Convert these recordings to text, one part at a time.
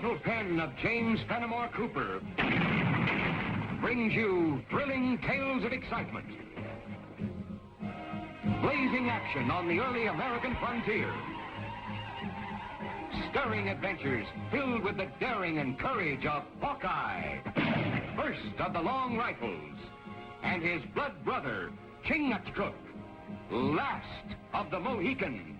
immortal pen of James Fenimore Cooper brings you thrilling tales of excitement, blazing action on the early American frontier, stirring adventures filled with the daring and courage of Hawkeye, first of the Long Rifles, and his blood brother, Chingachgook, last of the Mohicans.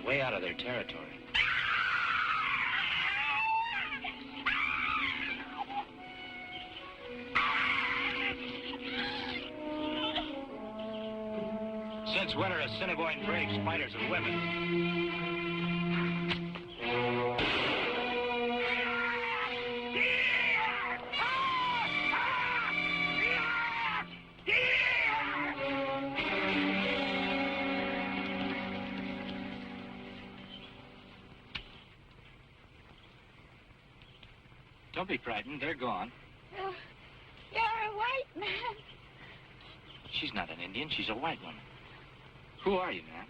Way out of their territory. Since when are Assiniboine braves fighters of women? Don't be frightened. They're gone. You're a white man. She's not an Indian. She's a white woman. Who are you, ma'am?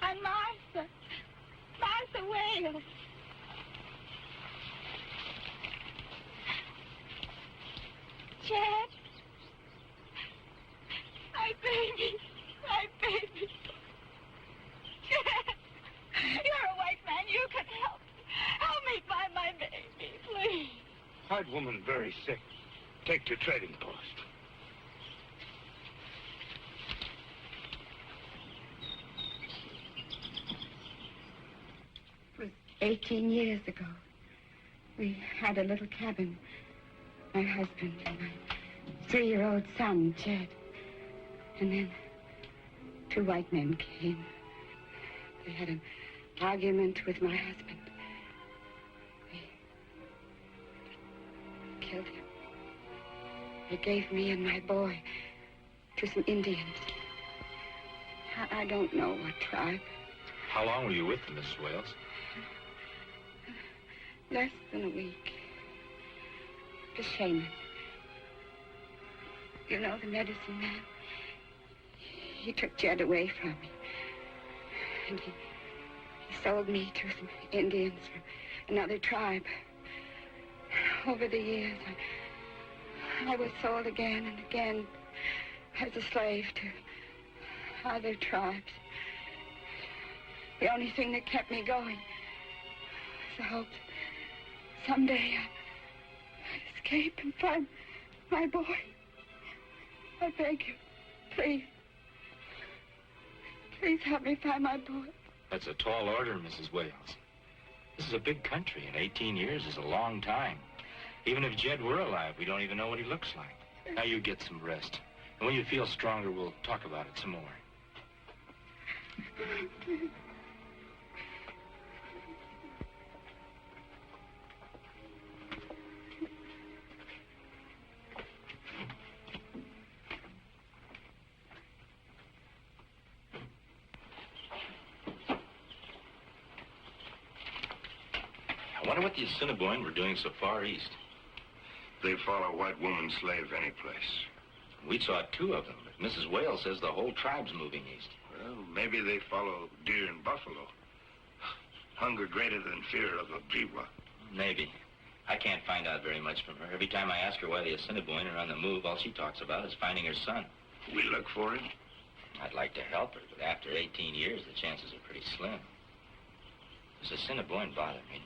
I'm Martha. Martha Wales. Chad. My baby. My baby. Chad. You're a white man. You can help. Help me find my baby, please. White woman very sick. Take to trading post. It was 18 years ago. We had a little cabin. My husband and my 3-year-old son, Jed. And then 2 white men came. They had an argument with my husband. They killed him. They gave me and my boy to some Indians. I don't know what tribe. How long were you with them, Mrs. Wales? Less than a week. The shaman. You know, the medicine man. He took Jed away from me. And he sold me to some Indians from another tribe. Over the years, I was sold again and again as a slave to other tribes. The only thing that kept me going was the hope that someday I'd escape and find my boy. I beg you, please. Please help me find my boy. That's a tall order, Mrs. Wales. This is a big country, and 18 years is a long time. Even if Jed were alive, we don't even know what he looks like. Now you get some rest. And when you feel stronger, we'll talk about it some more. I wonder what the Assiniboine were doing so far east. They follow white woman slave any place. We saw 2 of them, but Mrs. Wales says the whole tribe's moving east. Well, maybe they follow deer and buffalo. Hunger greater than fear of a Ojibwa. Maybe. I can't find out very much from her. Every time I ask her why the Assiniboine are on the move, all she talks about is finding her son. We look for him? I'd like to help her, but after 18 years, the chances are pretty slim. This Assiniboine bothered me.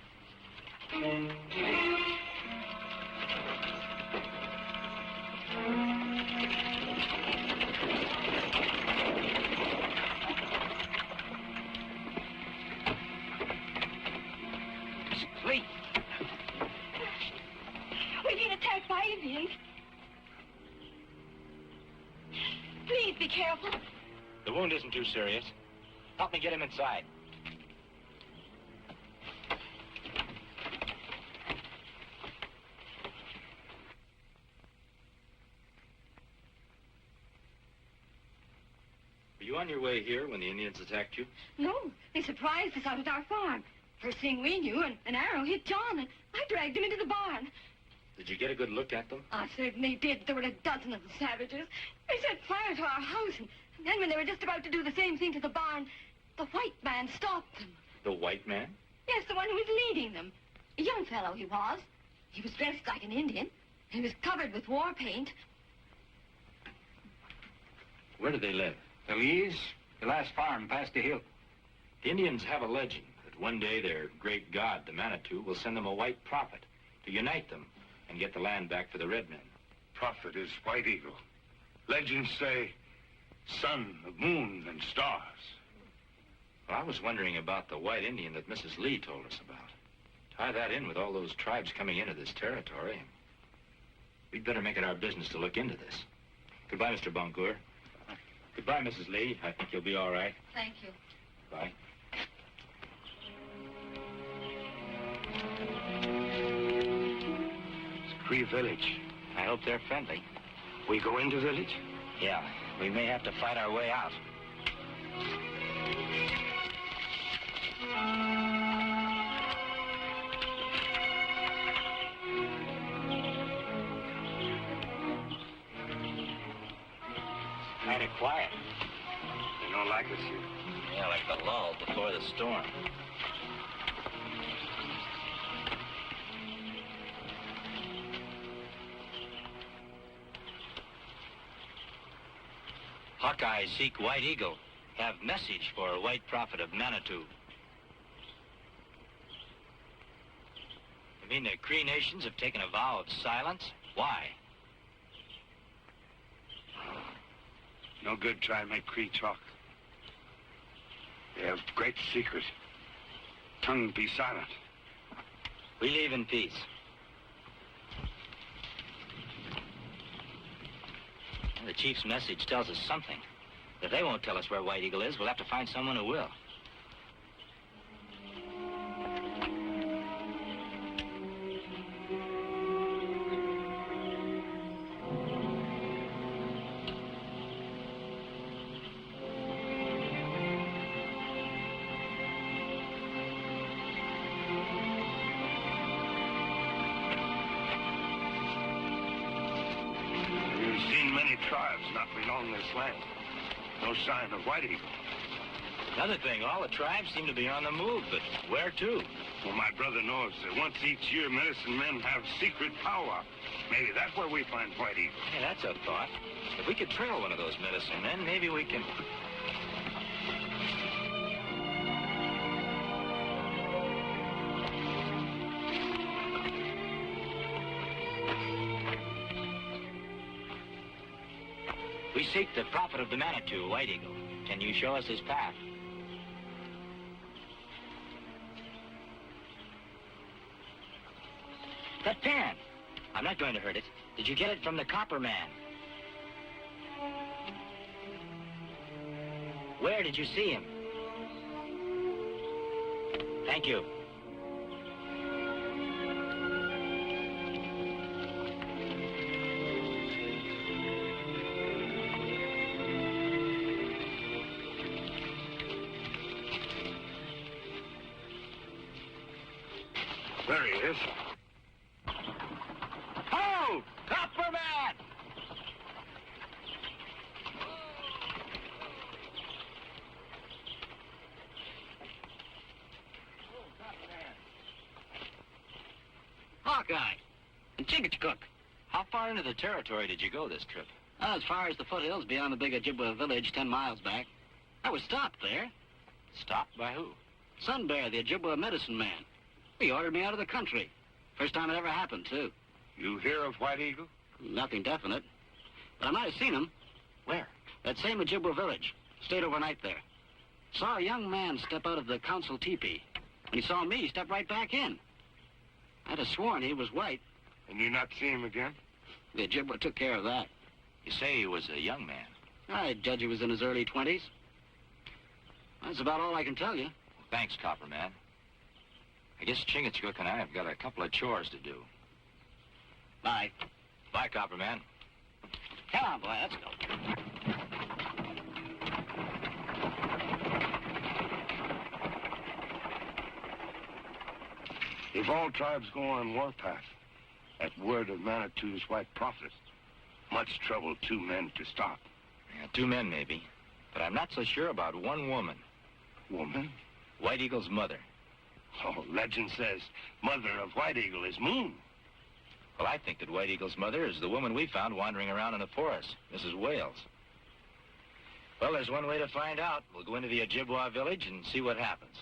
Sleep. We're being attacked by Indians. Please be careful. The wound isn't too serious. Help me get him inside. you on your way here when the Indians attacked you? No, they surprised us out at our farm. First thing we knew, an arrow hit John, and I dragged him into the barn. Did you get a good look at them? I certainly did. There were a dozen of the savages. They set fire to our house, and then when they were just about to do the same thing to the barn, the white man stopped them. The white man? Yes, the one who was leading them. A young fellow he was. He was dressed like an Indian. He was covered with war paint. Where do they live? The Lees, the last farm past the hill. The Indians have a legend that one day their great god, the Manitou, will send them a white prophet to unite them and get the land back for the red men. Prophet is White Eagle. Legends say sun, the moon, and stars. Well, I was wondering about the white Indian that Mrs. Lee told us about. Tie that in with all those tribes coming into this territory, and we'd better make it our business to look into this. Goodbye, Mr. Boncourt. Goodbye, Mrs. Lee. I think you'll be all right. Thank you. Bye. It's a Cree village. I hope they're friendly. We go into village? Yeah, we may have to fight our way out. Kind of quiet. They don't like us here. Yeah, like the lull before the storm. Hawkeye seek White Eagle. Have message for a white prophet of Manitou. You mean the Cree nations have taken a vow of silence? Why? No good trying to make Cree talk. They have great secret. Tongue be silent. We leave in peace. And the chief's message tells us something. If they won't tell us where White Eagle is, we'll have to find someone who will. We've seen many tribes not belong this land. No sign of White Eagle. Another thing, all the tribes seem to be on the move, but where to? Well, my brother knows that once each year medicine men have secret powwow. Maybe that's where we find White Eagle. Hey, that's a thought. If we could trail one of those medicine men, maybe we can... We seek the prophet of the Manitou, White Eagle. Can you show us his path? That pan. I'm not going to hurt it. Did you get it from the copper man? Where did you see him? Thank you. There he is. Oh! Copper man! Hawkeye and Chingachgook. How far into the territory did you go this trip? As far as the foothills beyond the big Ojibwa village 10 miles back. I was stopped there. Stopped by who? Sun Bear, the Ojibwa medicine man. He ordered me out of the country. First time it ever happened, too. You hear of White Eagle? Nothing definite. But I might have seen him. Where? That same Ojibwa village. Stayed overnight there. Saw a young man step out of the council teepee. When he saw me, he stepped right back in. I'd have sworn he was white. And you not see him again? The Ojibwa took care of that. You say he was a young man. I judge he was in his early 20s. That's about all I can tell you. Well, thanks, Copper Man. I guess Chingachgook and I have got a couple of chores to do. Bye. Bye, Copper Man. Come on, boy, let's go. If all tribes go on warpath, at word of Manitou's white prophet, much trouble 2 men to stop. Yeah, 2 men, maybe. But I'm not so sure about 1 woman. Woman? White Eagle's mother. Oh, legend says mother of White Eagle is Moon. Well, I think that White Eagle's mother is the woman we found wandering around in the forest, Mrs. Wales. Well, there's one way to find out. We'll go into the Ojibwa village and see what happens.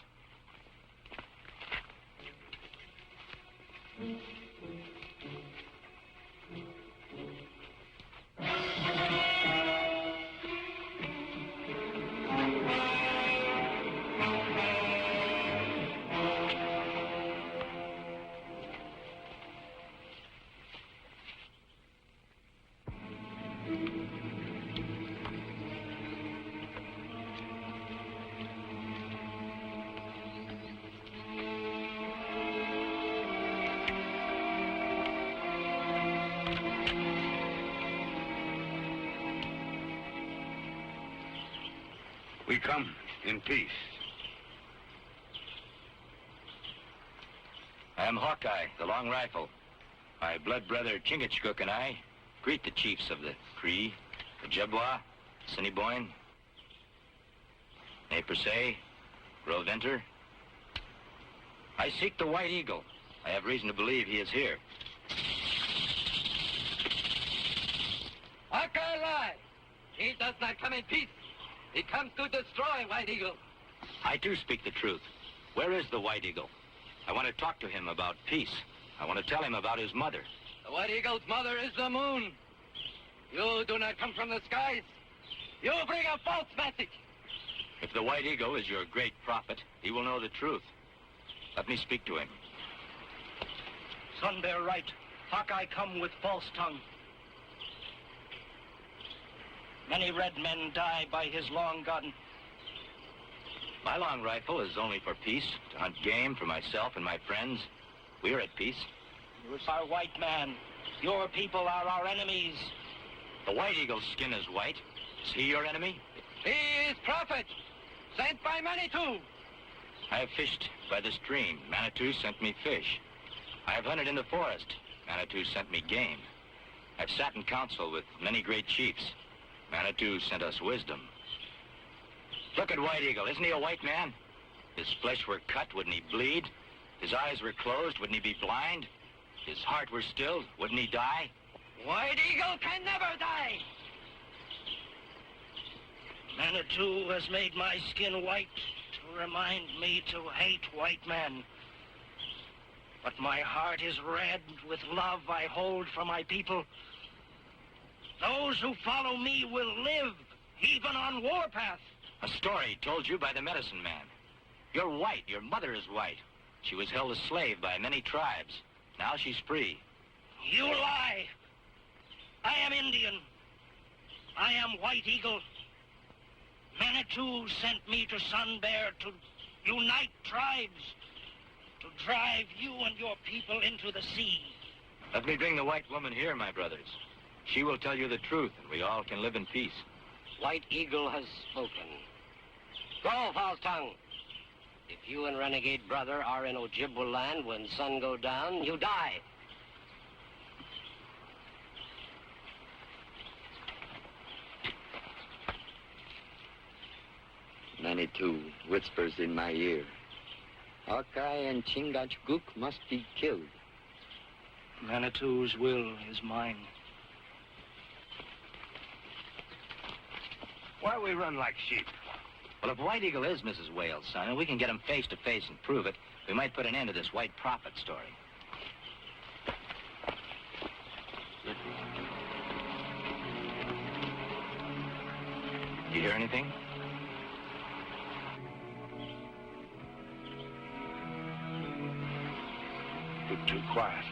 We come in peace. I am Hawkeye, the Long Rifle. My blood brother Chingachgook and I greet the chiefs of the Cree, Ojibwa, Assiniboine, Ne Persay, Gros Ventre. I seek the White Eagle. I have reason to believe he is here. Hawkeye lie. He does not come in peace. He comes to destroy White Eagle. I do speak the truth. Where is the White Eagle? I want to talk to him about peace. I want to tell him about his mother. The White Eagle's mother is the moon. You do not come from the skies. You bring a false message. If the White Eagle is your great prophet, he will know the truth. Let me speak to him. Son bear right. Hawkeye come with false tongue. Many red men die by his long gun. My long rifle is only for peace, to hunt game for myself and my friends. We are at peace. You are a white man. Your people are our enemies. The White Eagle's skin is white. Is he your enemy? He is prophet, sent by Manitou. I have fished by the stream. Manitou sent me fish. I have hunted in the forest. Manitou sent me game. I've sat in council with many great chiefs. Manitou sent us wisdom. Look at White Eagle. Isn't he a white man? His flesh were cut, wouldn't he bleed? His eyes were closed, wouldn't he be blind? His heart were stilled, wouldn't he die? White Eagle can never die. Manitou has made my skin white to remind me to hate white men. But my heart is red with love I hold for my people. Those who follow me will live, even on warpath. A story told you by the medicine man. You're white. Your mother is white. She was held a slave by many tribes. Now she's free. You lie. I am Indian. I am White Eagle. Manitou sent me to Sun Bear to unite tribes, to drive you and your people into the sea. Let me bring the white woman here, my brothers. She will tell you the truth, and we all can live in peace. White Eagle has spoken. Go, false tongue. If you and renegade brother are in Ojibwa land when sun go down, you die. Manitou whispers in my ear. Hawkeye and Chingachgook must be killed. Manitou's will is mine. Why we run like sheep? Well, if White Eagle is Mrs. Wales' son, and we can get him face to face and prove it, we might put an end to this white prophet story. Did you hear anything? But too quiet.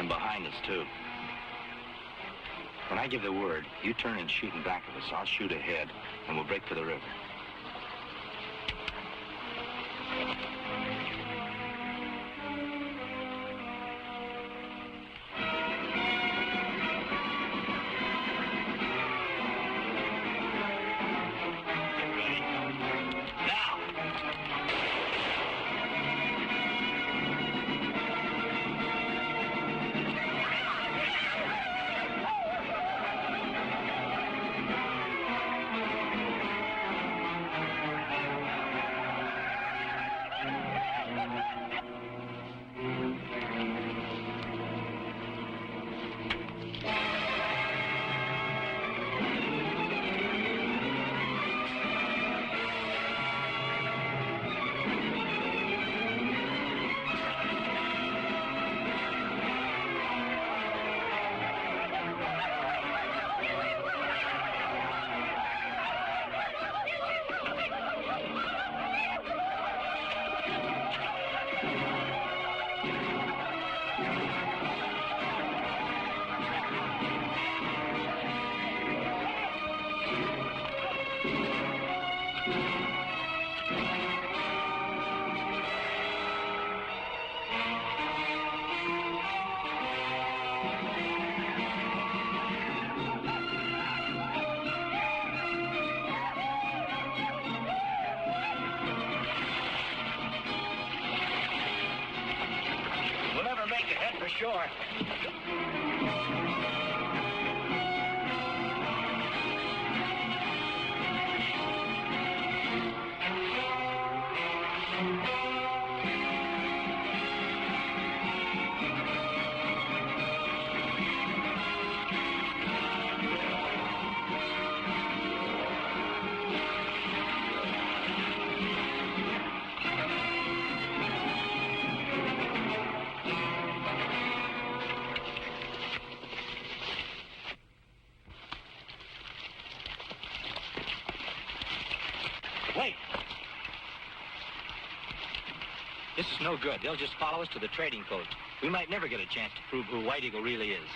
them behind us, too. When I give the word, you turn and shoot in back of us. I'll shoot ahead, and we'll break for the river. Sure. Wait. This is no good. They'll just follow us to the trading post. We might never get a chance to prove who White Eagle really is.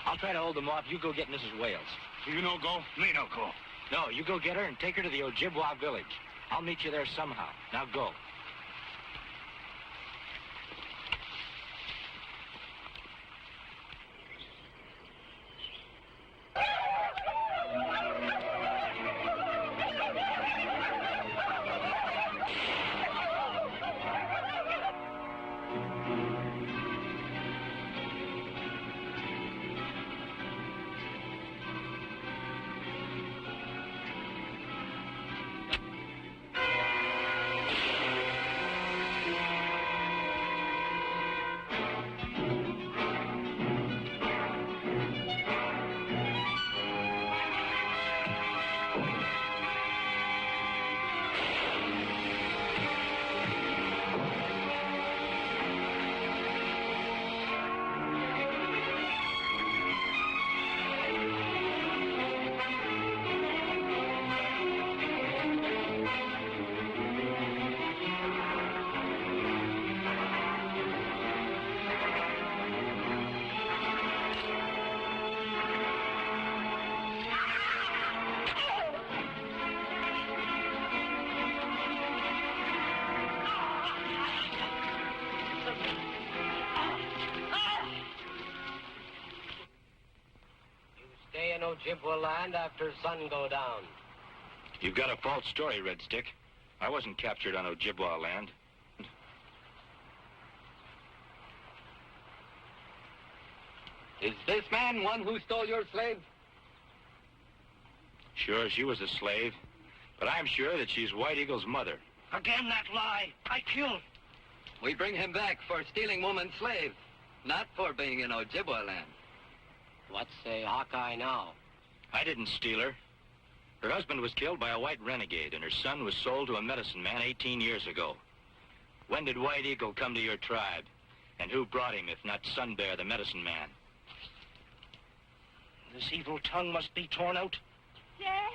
I'll try to hold them off. You go get Mrs. Wales. You no go, me no go. No, you go get her and take her to the Ojibwa village. I'll meet you there somehow. Now go. Ojibwa land after sun go down. You've got a false story, Red Stick. I wasn't captured on Ojibwa land. Is this man one who stole your slave? Sure, she was a slave, but I'm sure that she's White Eagle's mother. Again that lie. I killed. We bring him back for stealing woman's slave, not for being in Ojibwa land. What say Hawkeye now? I didn't steal her. Her husband was killed by a white renegade, and her son was sold to a medicine man 18 years ago. When did White Eagle come to your tribe? And who brought him, if not Sun Bear, the medicine man? This evil tongue must be torn out. Dad?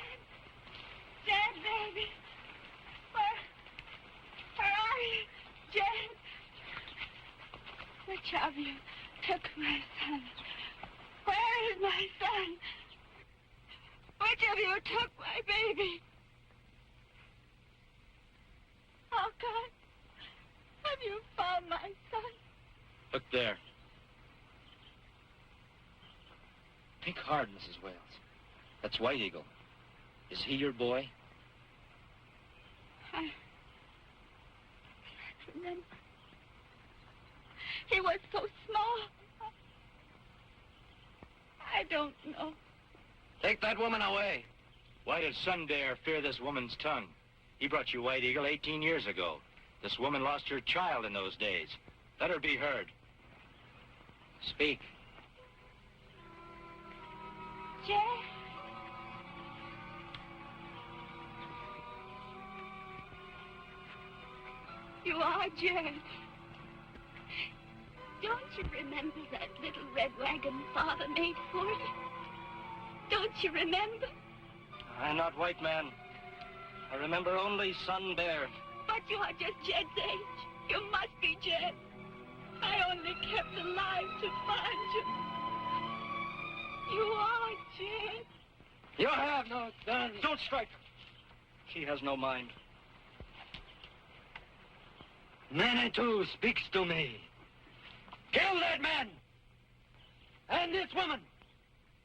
Dad, baby. Where are you? Dad? Which of you? took my son? Where is my son? Which of you took my baby? Hawkeye, have you found my son? Look there. Think hard, Mrs. Wales. That's White Eagle. Is he your boy? I remember. He was so small. I don't know. Take that woman away. Why did Sun Bear fear this woman's tongue? He brought you White Eagle 18 years ago. This woman lost her child in those days. Let her be heard. Speak. Jed. You are Jed. Don't you remember that little red wagon Father made for you? Don't you remember? I'm not white man. I remember only Sun Bear. But you are just Jed's age. You must be Jed. I only kept alive to find you. You are Jed. You have no gun. Don't strike her. She has no mind. Manitou speaks to me. Kill that man! And this woman!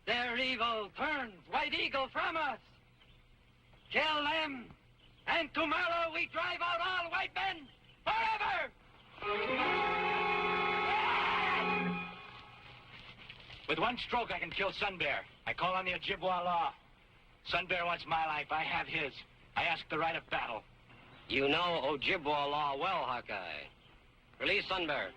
Their evil turns White Eagle from us! Kill them! And tomorrow we drive out all white men forever! With one stroke, I can kill Sun Bear. I call on the Ojibwa law. Sun Bear wants my life. I have his. I ask the right of battle. You know Ojibwa law well, Hawkeye. Release Sun Bear.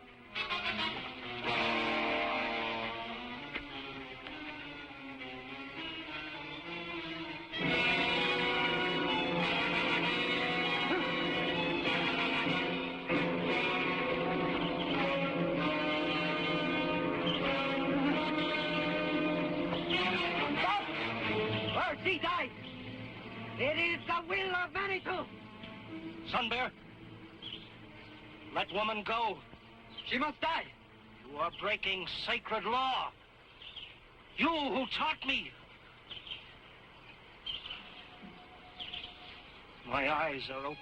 First he dies. It is the will of Manitou. Sun Bear, let woman go. She must die. You are breaking sacred law. You who taught me. My eyes are open.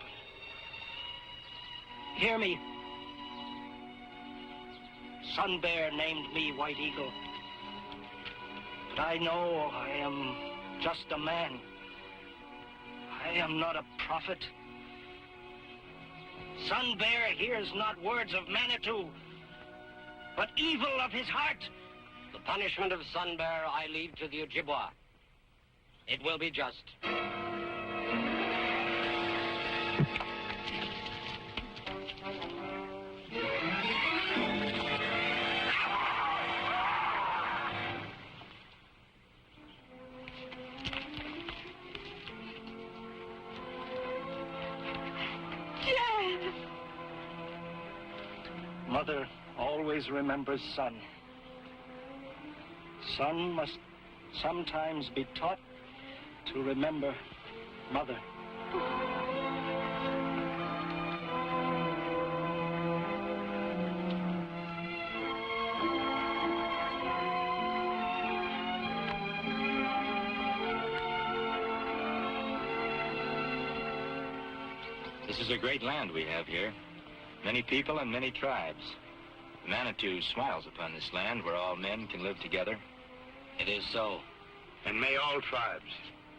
Hear me. Sun Bear named me White Eagle. But I know I am just a man. I am not a prophet. Sun Bear hears not words of Manitou, but evil of his heart. The punishment of Sun Bear I leave to the Ojibwa. It will be just. Mother always remembers son. Son must sometimes be taught to remember mother. This is a great land we have here. Many people and many tribes. The Manitou smiles upon this land where all men can live together. It is so. And may all tribes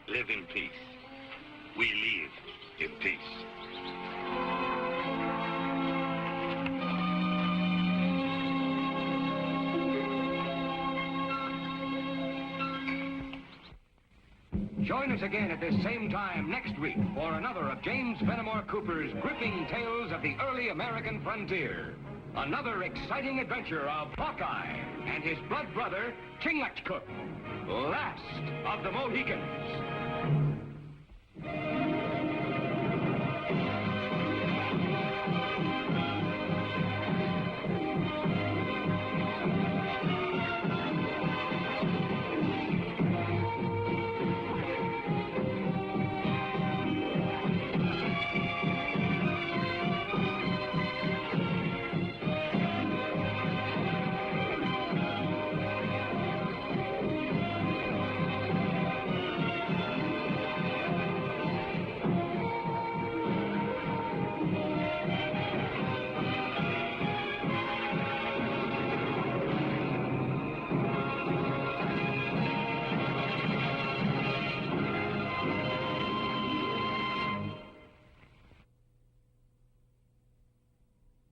live in peace. We live in peace. Join us again at this same time next week for another of James Fenimore Cooper's gripping tales of the early American frontier. Another exciting adventure of Hawkeye and his blood brother, Chingachgook, last of the Mohicans.